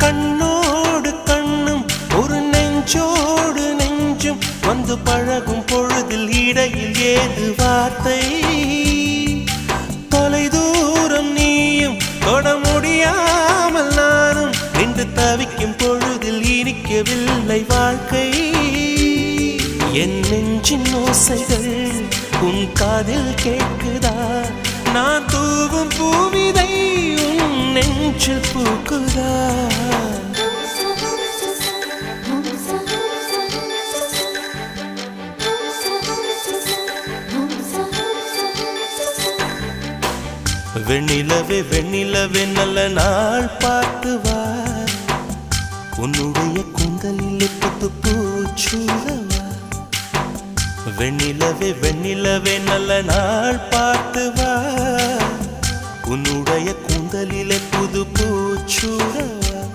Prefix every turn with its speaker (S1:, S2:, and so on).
S1: கண்ணோடு கண்ணும் ஒரு நெஞ்சோடு நெஞ்சும் வந்து பழகும் பொழுதில் இடையில் ஏது வார்த்தை தொலைதூரம் நீயும் தொட முடியாமல் நானும் நின்று தவிக்கும் பொழுதில் இனிக்கவில்லை வாழ்க்கை என் நெஞ்சின் ஓசைகள் உன் காதில் கேட்குதா நான் தூவும் பூவிதை உன் நெஞ்சில் பூக்குதா வெண்ணிலவே வெண்ணிலவே நல்ல நாள் பார்த்து வா உன்னுடைய கூந்தலில் புத்து பூச்சூடவா வெண்ணிலவே வெண்ணிலவே நல்ல நாள்